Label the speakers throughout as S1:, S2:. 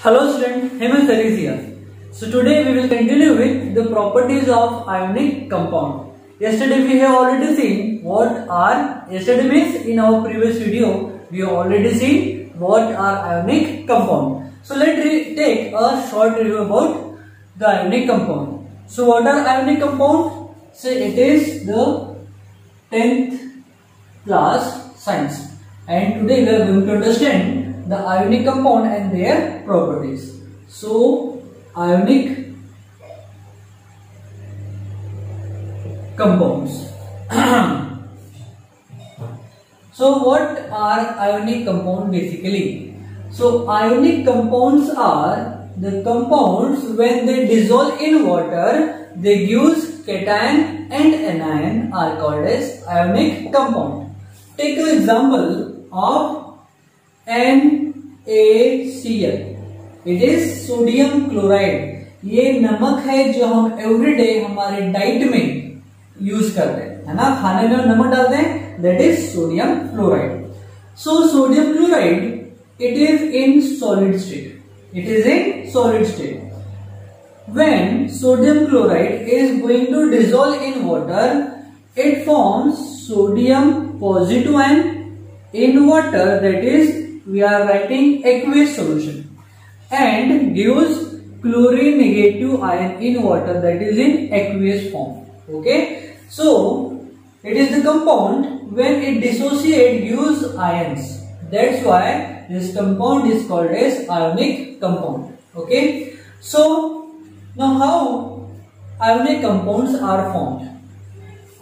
S1: Hello student, Hemant is here. So today we will continue with the properties of ionic compound. Yesterday we have already seen yesterday means in our previous video we have already seen what are ionic compound. So let's take a short review about the ionic compound. So what are ionic compound? So it is the 10th class science, and today we are going to understand the ionic compound and their properties. So ionic compounds. So what are ionic compounds basically? So ionic compounds are the compounds when they dissolve in water, they give cation and anion are called as ionic compound. Take an example of NaCl. It is sodium chloride. ये नमक है जो हम everyday हमारे diet में use करते हैं, है ना, खाने में नमक डालते हैं, that is sodium chloride. So sodium chloride it is in solid state. It is in solid state. When sodium chloride is going to dissolve in water, it forms sodium positive ion in water, that is we are writing aqueous solution, and gives chlorine negative ion in water, that is in aqueous form. Okay, so it is the compound when it dissociate gives ions. That's why this compound is called as ionic compound. Okay, so now how ionic compounds are formed?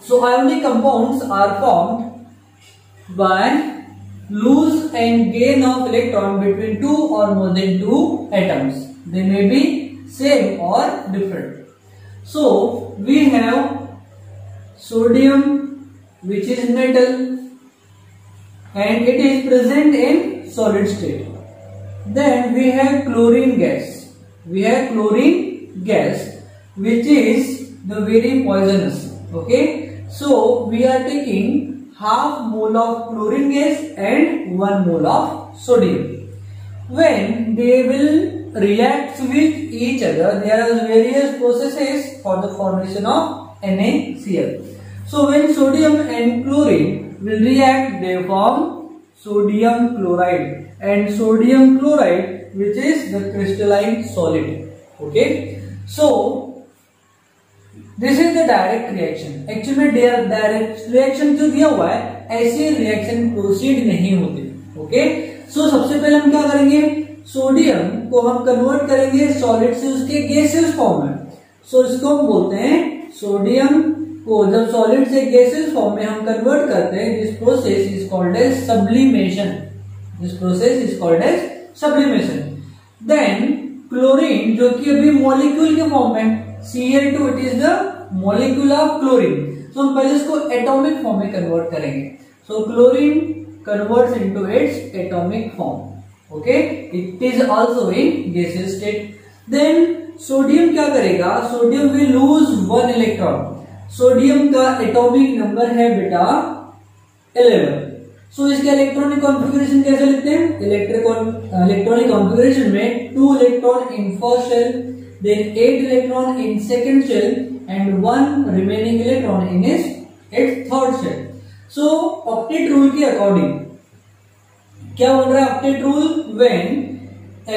S1: So ionic compounds are formed by lose and gain of electron between two or more than two atoms. They may be same or different. So we have sodium, which is metal, and it is present in solid state. Then we have chlorine gas. We have chlorine gas, which is the very poisonous. Okay, so we are taking half mole of chlorine gas and 1 mole of sodium. When they will react with each other, there are various processes for the formation of NaCl. So when sodium and chlorine will react, they form sodium chloride, and sodium chloride, which is the crystalline solid. Okay, so this is the direct reaction. Actually में direct reaction जो दिया हुआ है, ऐसे reaction proceed नहीं होते. Okay, सो सबसे पहले हम क्या करेंगे, सोडियम को हम कन्वर्ट करेंगे सॉलिड से उसके गैसियस फॉर्म में. सो इसको हम बोलते हैं, सोडियम को जब सॉलिड से गैसियस फॉर्म में हम कन्वर्ट करते हैं, this process is called as sublimation. This process is called as sublimation. Then chlorine, जो कि अभी मॉलिक्यूल के फॉर्म में, Cl2, it is the molecule of chlorine. So हम पहले इसको एटॉमिक फॉर्म में कन्वर्ट करेंगे. So chlorine converts into its atomic form. Okay, it is also in gaseous state. Then sodium क्या करेगा, sodium will lose 1 electron. Sodium का atomic number है बेटा 11. So इसके इलेक्ट्रॉनिक कॉन्फ़िगरेशन कैसे लिखते हैं, इलेक्ट्रॉनिक कॉन्फ़िगरेशन में 2 electron in first shell, then 8 electron in second shell, and 1 remaining electron in its third shell. So octet rule के according क्या बोल रहा है, octet rule, when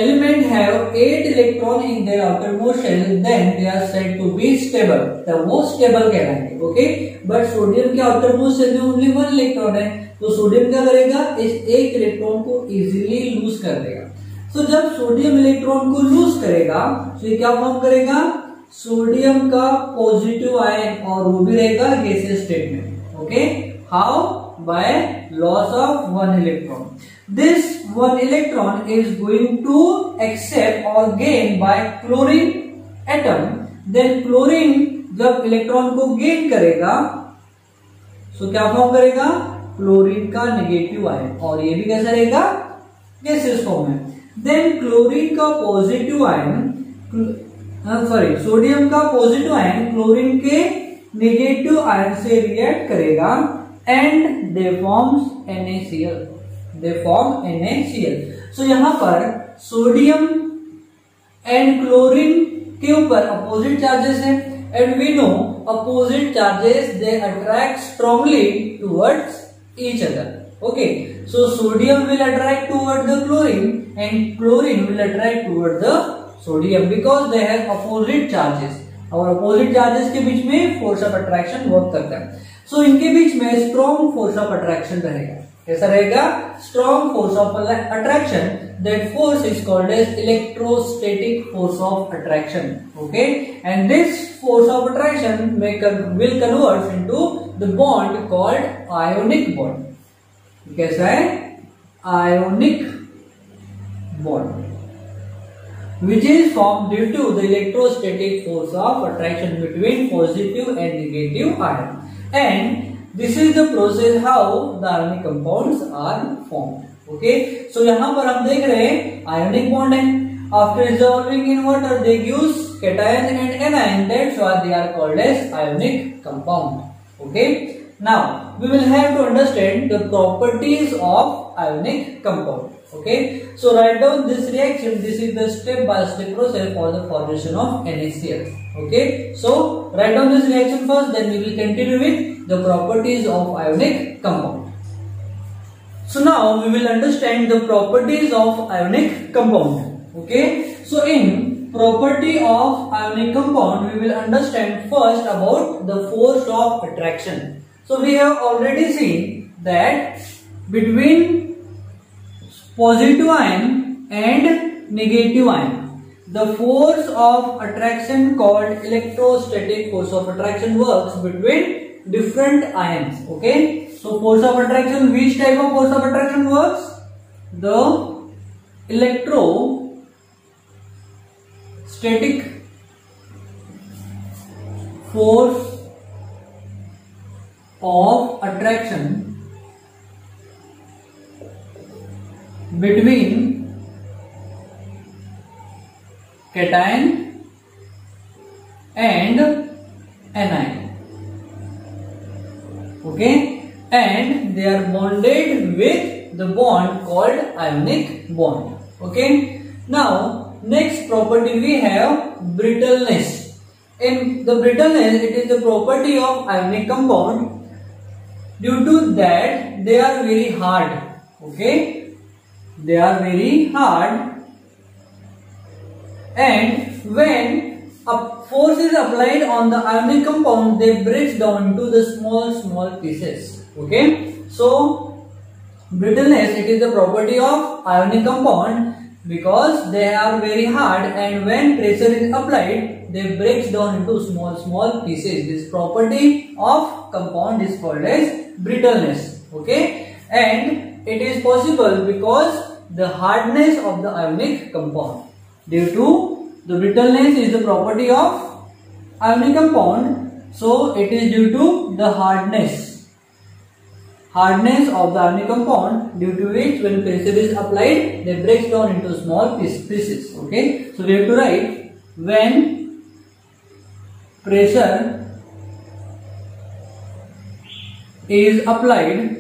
S1: element have 8 electron in their outermost shell, then they are said to be stable. तब वो stable कहलाएंगे. Okay, but sodium के outermost shell में only 1 electron है, तो सोडियम क्या करेगा, इस एक इलेक्ट्रॉन को इजीली लूज कर देगा. तो जब सोडियम इलेक्ट्रॉन को लूज करेगा, तो ये क्या फॉर्म करेगा, सोडियम का पॉजिटिव आयन, और वो भी रहेगा गैसियस स्टेट में. Okay, how, by loss of 1 electron. This 1 electron is going to accept और gain by chlorine atom. Then chlorine जब इलेक्ट्रॉन को गेन करेगा, तो क्या फॉर्म करेगा, क्लोरीन का नेगेटिव आयन, और ये भी कैसा रहेगा, गैसियस फॉर्म में. देन क्लोरीन का पॉजिटिव आयन, सोडियम का पॉजिटिव आयन क्लोरीन के नेगेटिव आयन से रिएक्ट करेगा, and they forms NaCl. They form NaCl. So यहां पर सोडियम एंड क्लोरीन के ऊपर अपोजिट चार्जेस है, and we know opposite charges they attract strongly towards each other. Okay, so sodium will attract toward the chlorine and chlorine will attract toward the sodium because they have opposite charges. और opposite charges के बीच में force of attraction work करता है. So इनके बीच में strong force of attraction रहेगा. कैसा रहेगा? Strong force of attraction. That force is called as electrostatic force of attraction. Okay, and this force of attraction will convert into the bond called ionic bond. कैसा है? Ionic bond which is formed due to the electrostatic force of attraction between positive and negative ion, and this is the process how the ionic compounds are formed. Okay, so यहाँ पर हम देख रहे हैं ionic bond है. After dissolving in water they use cation and anion, that's why they are called as ionic compound. Okay, now we will have to understand the properties of ionic compound. Okay, so write down this reaction. This is the step by step process for the formation of NaCl. Okay, so write down this reaction first, then we will continue with the properties of ionic compound. So now we will understand the properties of ionic compound. Okay, so in property of ionic compound we will understand first about the force of attraction. So we have already seen that between positive ion and negative ion, the force of attraction called electrostatic force of attraction works between different ions. Okay, so force of attraction, which type of force of attraction works? The electrostatic force of attraction between cation and anion. Okay, and they are bonded with the bond called ionic bond. Okay, now next property we have brittleness. In the brittleness, it is the property of ionic compound. Due to that, they are very hard. Okay, they are very hard, and when a force is applied on the ionic compound, they break down into the small pieces. Okay, so brittleness, it is the property of ionic compound because they are very hard, and when pressure is applied, they breaks down into small pieces. This property of compound is called as brittleness. Okay, and it is possible because the hardness of the ionic compound. Due to the brittleness is the property of ionic compound, so it is due to the hardness of the ionic compound, due to which when pressure is applied, they breaks down into small pieces. Okay, so we have to write when pressure is applied,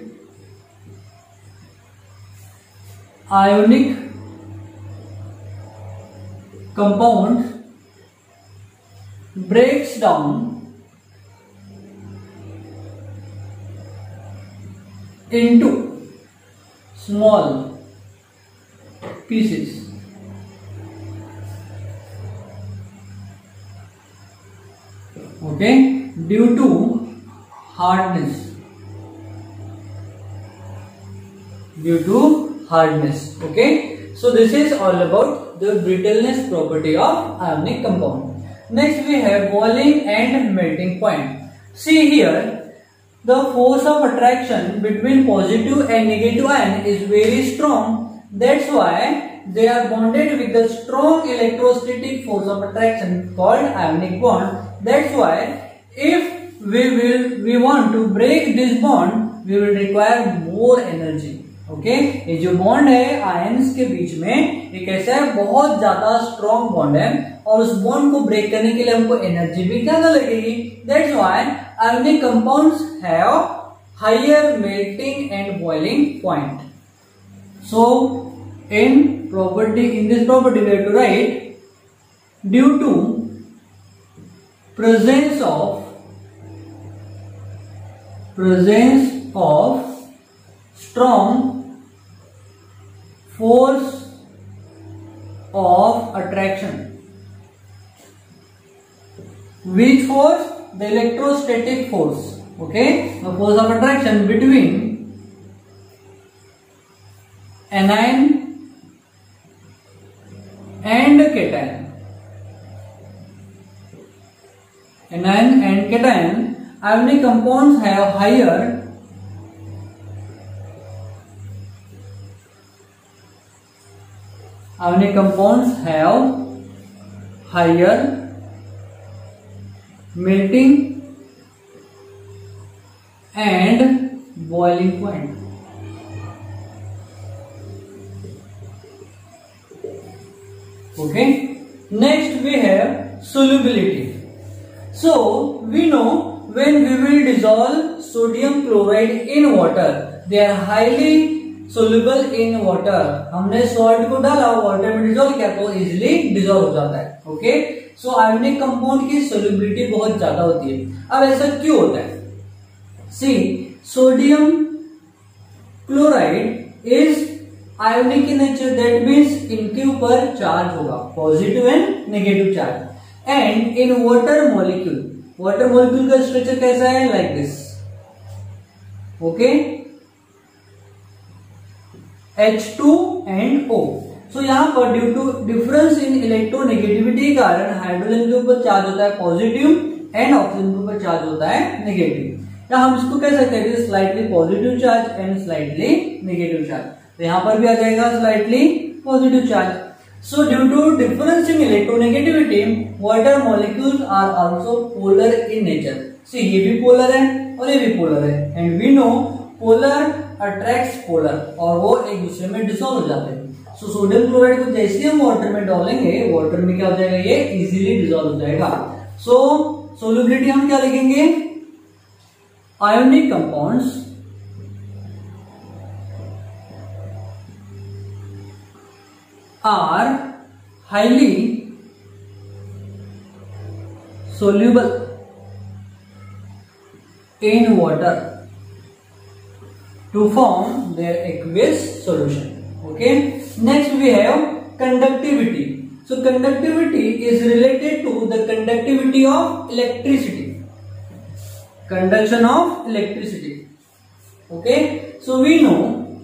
S1: ionic compound breaks down into small pieces. Okay, due to hardness. Okay, so this is all about the brittleness property of ionic compound. Next we have boiling and melting point. See here, the force of attraction between positive and negative ion is very strong. That's why they are bonded with the strong electrostatic force of attraction called ionic bond. That's why if we want to break this bond, we will require more energy. Okay, ये जो bond है ions के बीच में, ये कैसा है, बहुत ज्यादा स्ट्रॉन्ग बॉन्ड है, और उस बॉन्ड को ब्रेक करने के लिए हमको एनर्जी भी ज्यादा लगेगी. That's why ionic compounds have higher melting and boiling point. So in this property we have to write due to presence of strong force of attraction. Which force? The electrostatic force. Okay, the force of attraction between anion and cation. Anion and cation, ionic compounds have higher melting and boiling point. Okay, next we have solubility. So we know when we will dissolve sodium chloride in water, they are highly soluble in water. हमने salt को डाला, water में dissolve किया तो easily dissolve हो जाता है. Okay, so ionic compound की सोल्युबिलिटी बहुत ज्यादा होती है. अब ऐसा क्यों होता है? See, sodium chloride is ionic in nature, that means इनके ऊपर चार्ज होगा, positive and negative charge. And in water molecule का स्ट्रक्चर कैसा है? Like this. Okay, H2 and O. So यहाँ पर due to difference in electronegativity के कारण हाइड्रोजन के ऊपर चार्ज होता है पॉजिटिव एंड ऑक्सीजन के ऊपर चार्ज होता है नेगेटिव. या हम इसको कह सकते हैं slightly positive charge and slightly negative charge. तो यहाँ पर भी आ जाएगा slightly positive charge. So due to difference in electronegativity, water molecules are also polar in nature. See, ये भी polar है और ये भी polar है. And we know polar attracts polar और वो एक दूसरे में डिसॉल्व हो जाते हैं. So सोडियम क्लोराइड को जैसे हम वाटर में डालेंगे, वाटर में क्या हो जाएगा? ये इजीली डिसॉल्व हो जाएगा. So solubility हम क्या लिखेंगे? Ionic compounds are highly soluble in water to form their aqueous solution. Okay, next we have conductivity. So conductivity is related to the conductivity of electricity, conduction of electricity. Okay, so we know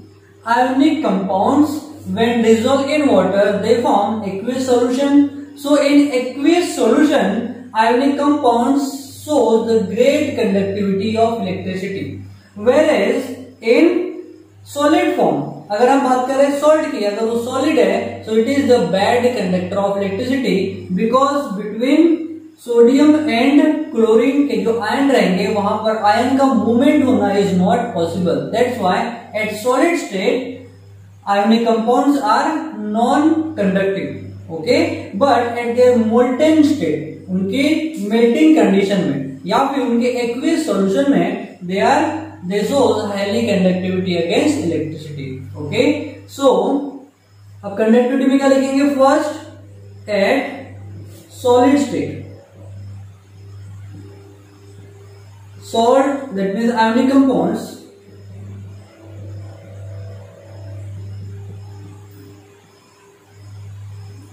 S1: ionic compounds when dissolved in water they form aqueous solution. So in aqueous solution ionic compounds show the great conductivity of electricity, whereas in solid form, अगर हम बात करें salt की, अगर वो solid है so it is the bad conductor of electricity because between sodium and chlorine के जो आयन रहेंगे वहां पर आयन का मूवमेंट होना is not possible. That's why at solid state ionic compounds are non-conductive. Okay, but at their molten state, उनके melting condition में या फिर उनके aqueous solution में they shows highly conductivity against electricity. Okay, so अब conductivity में क्या लिखेंगे? First at solid state, salt, that means ionic compounds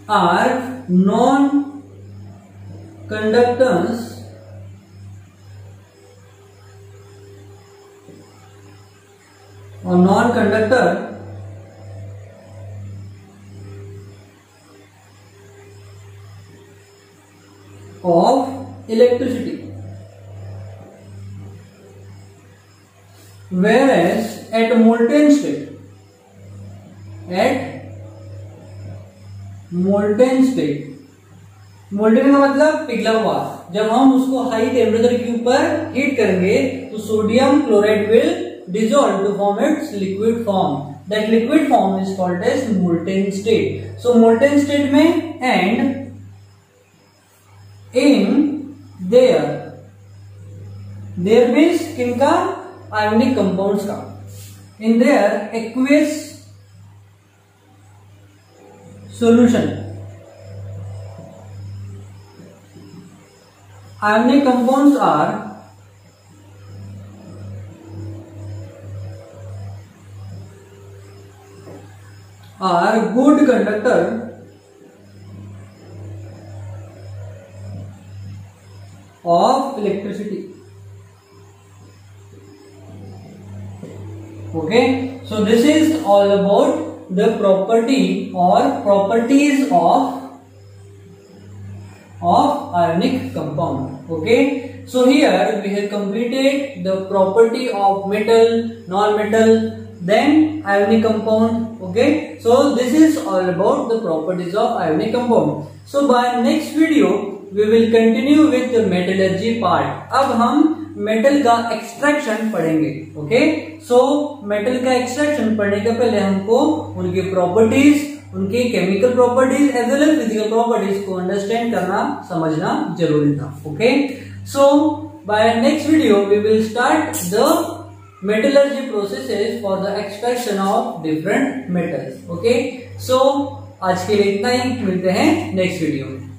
S1: are non-conductors or non-conductor of electricity, whereas at molten state, molten का मतलब पिघला हुआ. जब हम उसको हाई टेम्परेचर के ऊपर हीट करेंगे तो sodium chloride will dissolve to form its liquid form. That liquid form is called as molten state. So molten state में एंड इन देयर मीन्स किनका? आयोनिक कंपाउंड्स का. In their aqueous solution ionic compounds are good conductor of electricity. Okay, so this is all about the property or properties of ionic compound. Okay, so here we have completed the property of metal, non-metal, then ionic compound. Okay, so this is all about the properties of ionic compound. So by next video we will continue with the metallurgy part. अब हम metal का extraction पढ़ेंगे. Okay, so metal का extraction पढ़ने के पहले हमको उनकी प्रॉपर्टीज, उनकी chemical properties as well as physical properties को अंडरस्टैंड करना, समझना जरूरी था. Okay, so by next video we will start the metallurgy processes for the extraction of different metals. Okay, so आज के लिए इतना ही, मिलते हैं नेक्स्ट वीडियो में.